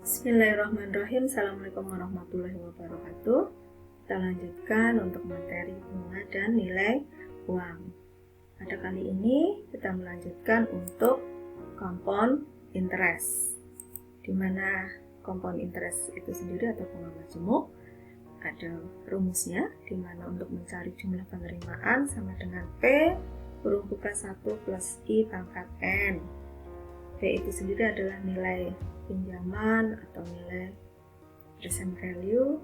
Bismillahirrahmanirrahim. Assalamualaikum warahmatullahi wabarakatuh. Kita lanjutkan untuk materi bunga dan nilai uang. Pada kali ini kita melanjutkan untuk kompon interest, di mana kompon interest itu sendiri atau bunga majemuk ada rumusnya, di mana untuk mencari jumlah penerimaan sama dengan P kurung buka 1 plus I pangkat N. P itu sendiri adalah nilai pinjaman atau nilai present value,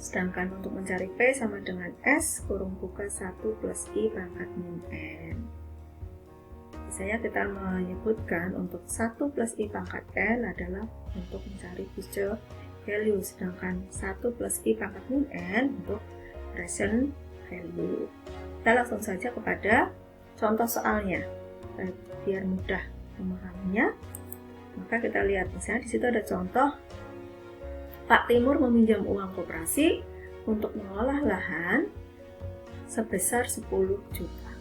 sedangkan untuk mencari P sama dengan S kurung buka 1 plus I pangkat min N. Biasanya kita menyebutkan untuk 1 plus I pangkat N adalah untuk mencari future value, sedangkan 1 plus I pangkat min N untuk present value. Kita langsung saja kepada contoh soalnya biar mudah memahaminya. Maka kita lihat, misalnya di situ ada contoh, Pak Timur meminjam uang koperasi untuk mengolah lahan sebesar 10 juta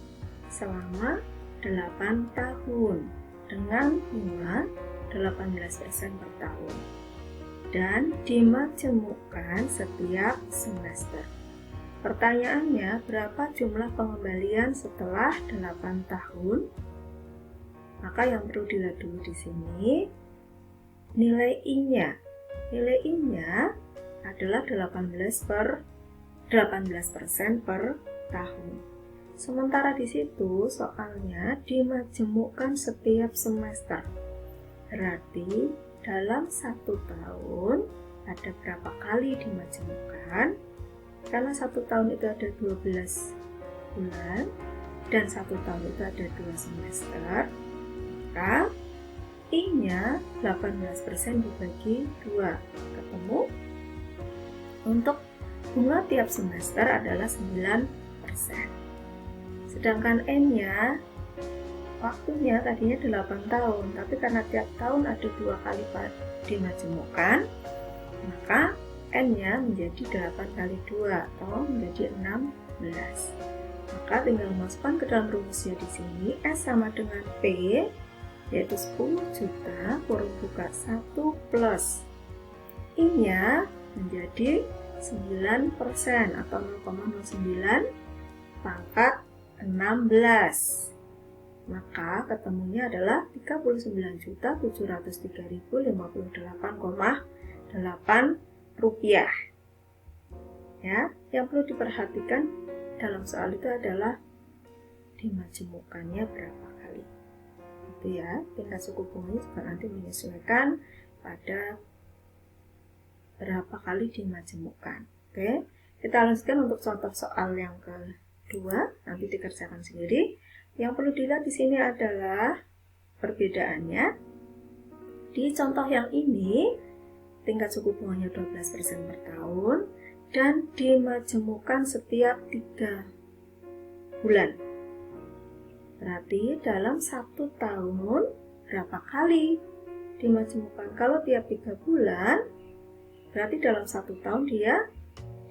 selama 8 tahun dengan bunga 18% per tahun dan dimajemukkan setiap semester. Pertanyaannya, berapa jumlah pengembalian setelah 8 tahun? Maka yang perlu dilihat dulu di sini nilai I-nya. Nilai I-nya adalah 18% per tahun. Sementara di situ soalnya dimajemukkan setiap semester. Berarti dalam 1 tahun ada berapa kali dimajemukkan? Karena 1 tahun itu ada 12 bulan dan 1 tahun itu ada 2 semester, maka I-nya 18% dibagi 2 ketemu. Untuk bunga tiap semester adalah 9%. Sedangkan N-nya waktunya tadinya 8 tahun, tapi karena tiap tahun ada 2 kali dimajemukkan, maka N-nya menjadi 8 kali 2 atau menjadi 16. Maka tinggal masukkan ke dalam rumusnya di sini, S sama dengan P, yaitu 10 juta kurung buka 1 plus I-nya menjadi 9% atau 0,09 pangkat 16. Maka ketemunya adalah 39.703.058,8 rupiah. Ya, yang perlu diperhatikan dalam soal itu adalah dimajemukkannya berapa kali. Itu ya, tingkat suku bunganya juga nanti menyesuaikan pada berapa kali dimajemukkan. Oke, kita lanjutkan untuk contoh soal yang kedua, nanti dikerjakan sendiri. Yang perlu dilihat di sini adalah perbedaannya. Di contoh yang ini tingkat suku bunganya 12% per tahun dan dimajemukkan setiap 3 bulan. Berarti dalam 1 tahun berapa kali dimajemukkan? Kalau tiap 3 bulan, berarti dalam 1 tahun dia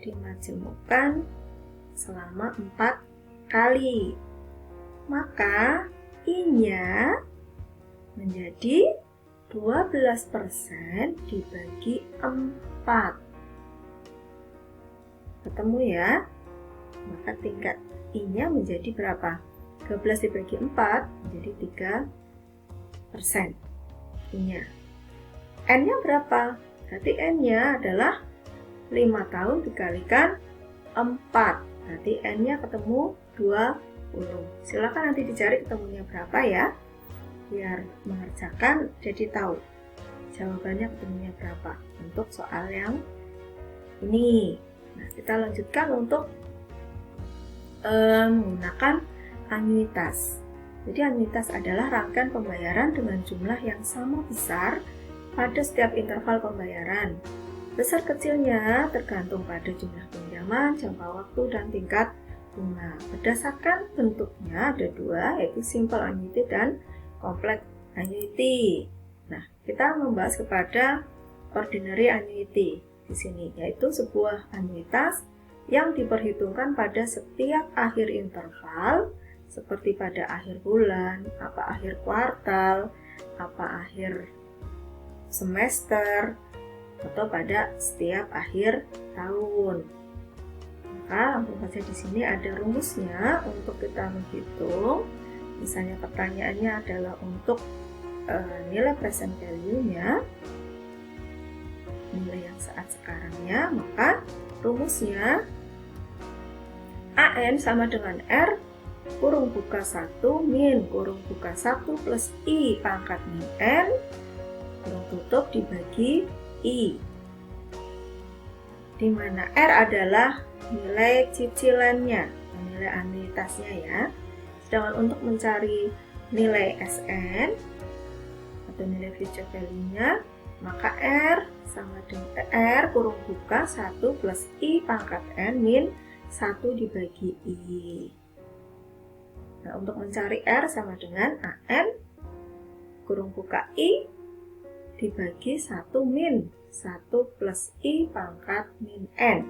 dimajemukkan selama 4 kali. Maka I-nya menjadi 12% dibagi 4. Ketemu ya? Maka tingkat I-nya menjadi berapa? 12 dibagi 4 menjadi 3% I-nya. N-nya berapa? Berarti N-nya adalah 5 tahun dikalikan 4. Berarti N-nya ketemu 20. Silakan nanti dicari ketemunya berapa ya, biar mengerjakan jadi tahu jawabannya ketemunya berapa untuk soal yang ini. Nah, kita lanjutkan untuk menggunakan anuitas. Jadi anuitas adalah rangkaian pembayaran dengan jumlah yang sama besar pada setiap interval pembayaran. Besar kecilnya tergantung pada jumlah pinjaman, jangka waktu, dan tingkat bunga. Berdasarkan bentuknya ada 2, yaitu simple annuity dan complex annuity. Nah, kita membahas kepada ordinary annuity di sini, yaitu sebuah anuitas yang diperhitungkan pada setiap akhir interval, seperti pada akhir bulan, apa akhir kuartal, apa akhir semester atau pada setiap akhir tahun. Maka langsung saja di sini ada rumusnya untuk kita menghitung. Misalnya pertanyaannya adalah untuk nilai present value-nya, nilai yang saat sekarangnya, maka rumusnya AN sama dengan R kurung buka 1 min kurung buka 1 plus I pangkat min N kurung tutup dibagi I, di mana R adalah nilai cicilannya, nilai anuitasnya ya. Sedangkan untuk mencari nilai SN atau nilai future value-nya, maka R sama dengan R kurung buka 1 plus I pangkat N min 1 dibagi I. Nah, untuk mencari R sama dengan AN kurung buka I dibagi 1 min 1 plus I pangkat min N.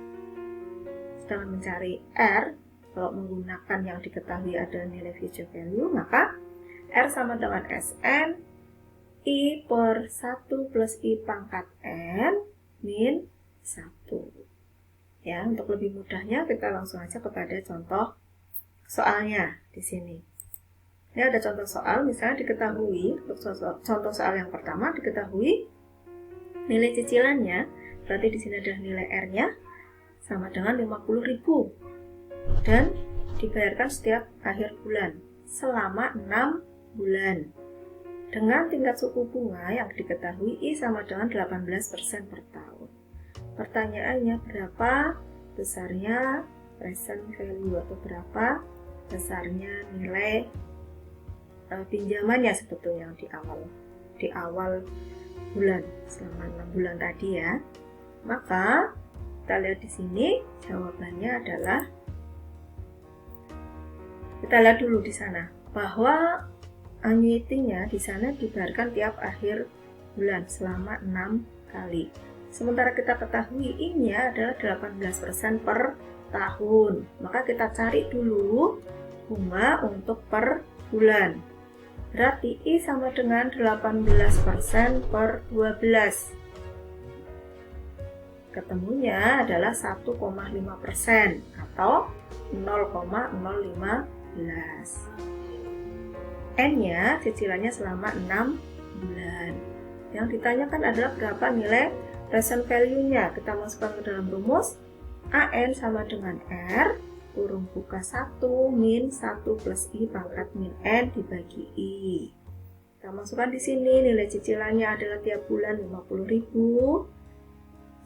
Sedangkan mencari R, kalau menggunakan yang diketahui ada nilai future value, maka R sama dengan SN I per 1 plus I pangkat N min 1. Ya, untuk lebih mudahnya kita langsung aja kepada contoh soalnya di sini. Ini ada contoh soal, misalnya diketahui, untuk contoh soal yang pertama diketahui nilai cicilannya, berarti di sini adalah nilai R-nya sama dengan 50.000 dan dibayarkan setiap akhir bulan selama 6 bulan. Dengan tingkat suku bunga yang diketahui I sama dengan 18% per tahun. Pertanyaannya, berapa besarnya present value atau berapa besarnya nilai pinjamannya sebetulnya di awal bulan selama 6 bulan tadi ya. Maka kita lihat di sini jawabannya adalah, kita lihat dulu di sana bahwa annuity-nya di sana dibayarkan tiap akhir bulan selama 6 kali. Sementara kita ketahui I-nya adalah 18% per tahun. Maka kita cari dulu bunga untuk per bulan. Berarti I sama dengan 18% per 12. Ketemunya adalah 1,5% atau 0,015. N-nya cicilannya selama 6 bulan. Yang ditanyakan adalah berapa nilai present value-nya. Kita masukkan ke dalam rumus AN sama dengan R kurung buka 1 min 1 plus I pangkat min N dibagi I. Kita masukkan di sini nilai cicilannya adalah tiap bulan 50.000.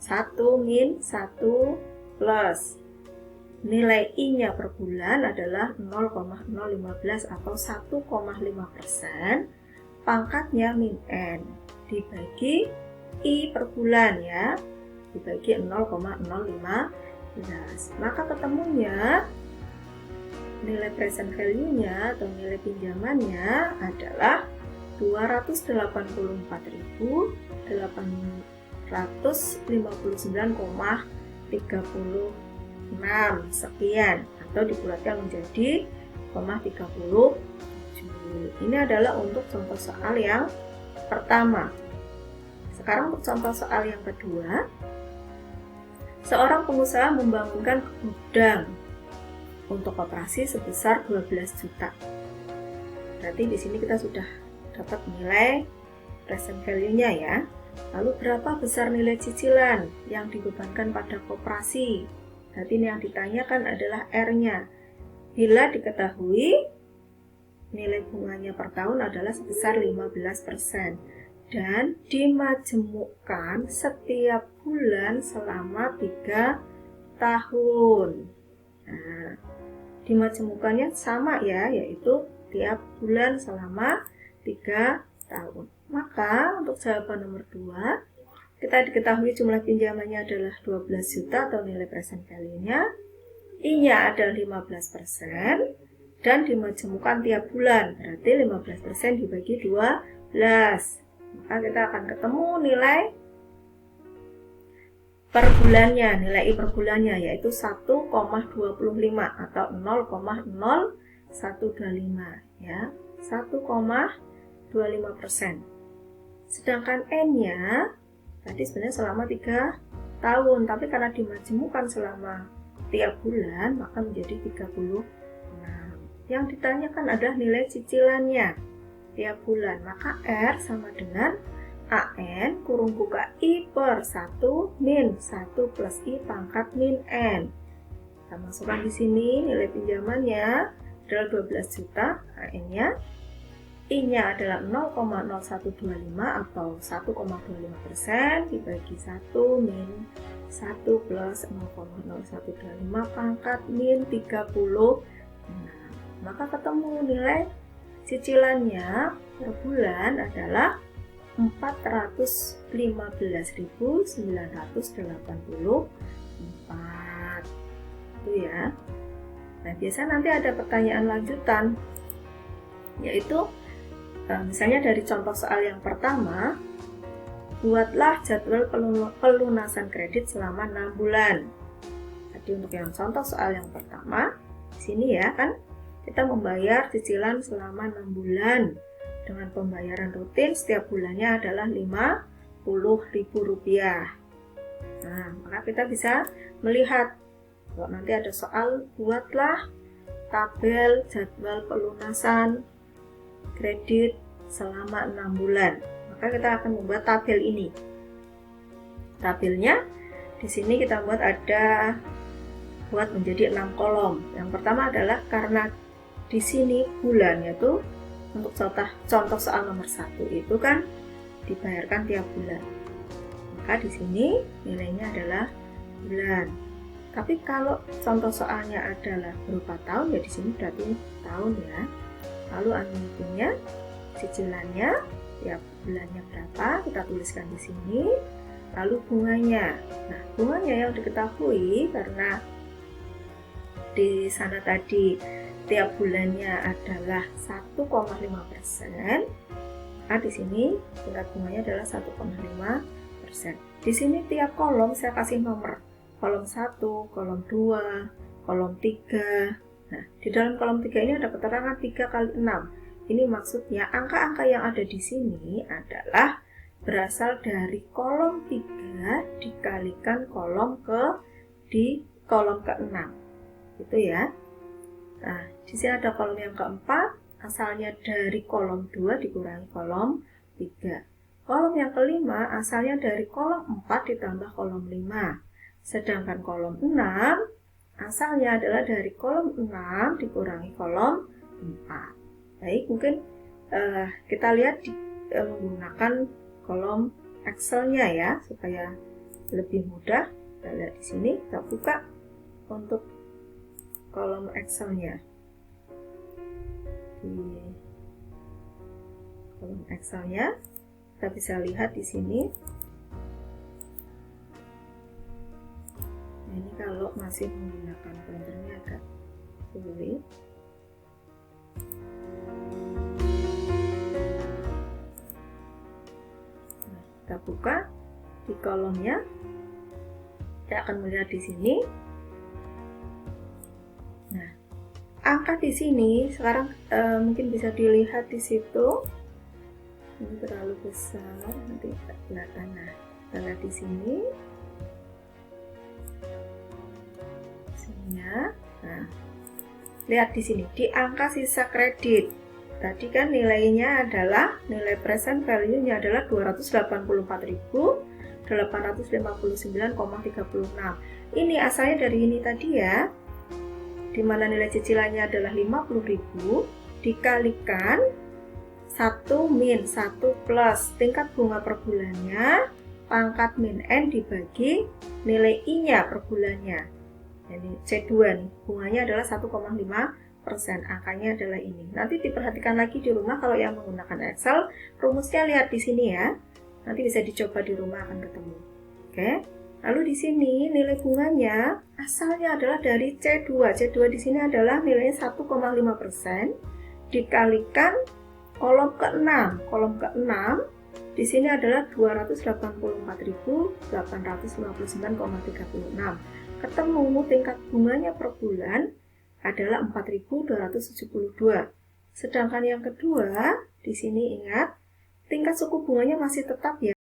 1 min 1 plus nilai I-nya per bulan adalah 0,015 atau 1,5%, pangkatnya min N dibagi I per bulan ya, dibagi 0,015. Maka ketemunya nilai present value-nya atau nilai pinjamannya adalah 288.459,36 sekian, atau dibulatkan menjadi 0,37. Ini adalah untuk contoh soal yang pertama. Sekarang untuk contoh soal yang kedua. Seorang pengusaha membangunkan gudang untuk operasi sebesar 12 juta. Berarti di sini kita sudah dapat nilai present value-nya ya. Lalu berapa besar nilai cicilan yang dibebankan pada koperasi? Berarti ini yang ditanyakan adalah R-nya. Bila diketahui nilai bunganya per tahun adalah sebesar 15%. Dan dimajemukkan setiap bulan selama 3 tahun. Nah, dimajemukkannya sama ya, yaitu tiap bulan selama 3 tahun. Maka untuk jawaban nomor 2, kita diketahui jumlah pinjamannya adalah 12 juta atau nilai present value-nya. I-nya adalah 15% dan dimajemukkan tiap bulan. Berarti 15% dibagi 12. Maka kita akan ketemu nilai per bulannya, nilai I per bulannya yaitu 1,25 atau 0,0125 ya, 1,25%. Sedangkan N-nya tadi sebenarnya selama 3 tahun, tapi karena dimajemukkan selama tiap bulan, maka menjadi 36. Yang ditanyakan adalah nilai cicilannya tiap bulan, maka R sama dengan AN kurung buka I per 1 min 1 plus I pangkat min N. Kita masukkan di sini nilai pinjamannya adalah 12 juta, AN-nya, I-nya adalah 0,0125 atau 1,25% dibagi 1 min 1 plus 0,0125 pangkat min 30. Maka ketemu nilai cicilannya per bulan adalah 415.984. Itu ya. Nah, biasa nanti ada pertanyaan lanjutan, yaitu misalnya dari contoh soal yang pertama, buatlah jadwal pelunasan kredit selama 6 bulan. Jadi untuk yang contoh soal yang pertama, di sini ya kan kita membayar cicilan selama 6 bulan dengan pembayaran rutin setiap bulannya adalah Rp50.000. Nah, maka kita bisa melihat kalau nanti ada soal, buatlah tabel jadwal pelunasan kredit selama 6 bulan. Maka kita akan membuat tabel ini. Tabelnya di sini kita buat menjadi 6 kolom. Yang pertama adalah karena di sini bulannya tuh untuk contoh soal nomor 1 itu kan dibayarkan tiap bulan. Maka di sini nilainya adalah bulan. Tapi kalau contoh soalnya adalah berupa tahun, ya di sini berarti tahun ya. Lalu anuitinya, cicilannya, ya bulannya berapa, kita tuliskan di sini. Lalu bunganya. Nah, bunganya yang diketahui karena di sana tadi tiap bulannya adalah 1,5%. Nah, di sini tingkat bunganya adalah 1,5%. Di sini tiap kolom saya kasih nomor. Kolom 1, kolom 2, kolom 3. Nah, di dalam kolom 3 ini ada keterangan 3 kali 6. Ini maksudnya angka-angka yang ada di sini adalah berasal dari kolom 3 dikalikan di kolom ke-6. Gitu ya. Nah, di sini ada kolom yang keempat, asalnya dari kolom 2 dikurangi kolom 3. Kolom yang kelima asalnya dari kolom 4 ditambah kolom 5. Sedangkan kolom 6 asalnya adalah dari kolom 6 dikurangi kolom 4. Baik, mungkin kita lihat menggunakan kolom Excel-nya ya, supaya lebih mudah. Kita lihat di sini, kita buka untuk kolom Excel-nya. Di kolom Excel-nya, kita bisa lihat di sini. Nah, ini kalau masih menggunakan printernya agak sulit. Nah, kita buka di kolomnya. Kita akan melihat di sini. Nah, angka di sini sekarang mungkin bisa dilihat di situ. Ini terlalu besar, nanti tidak kelihatan. Nah, kita lihat di sini. Nah, lihat di sini di angka sisa kredit. Tadi kan nilainya adalah nilai present value-nya adalah 284.859,36. Ini asalnya dari ini tadi ya. Di mana nilai cicilannya adalah 50.000 dikalikan 1 min 1 plus tingkat bunga per bulannya pangkat min N dibagi nilai I-nya per bulannya. Jadi C2 nih, bunganya adalah 1,5%, angkanya adalah ini. Nanti diperhatikan lagi di rumah kalau yang menggunakan Excel, rumusnya lihat di sini ya. Nanti bisa dicoba di rumah akan ketemu. Oke. Lalu di sini nilai bunganya asalnya adalah dari C2. C2 di sini adalah nilainya 1,5% dikalikan kolom ke-6. Kolom ke-6 di sini adalah 284.859,36. Ketemu tingkat bunganya per bulan adalah 4.272. Sedangkan yang kedua, di sini ingat tingkat suku bunganya masih tetap ya,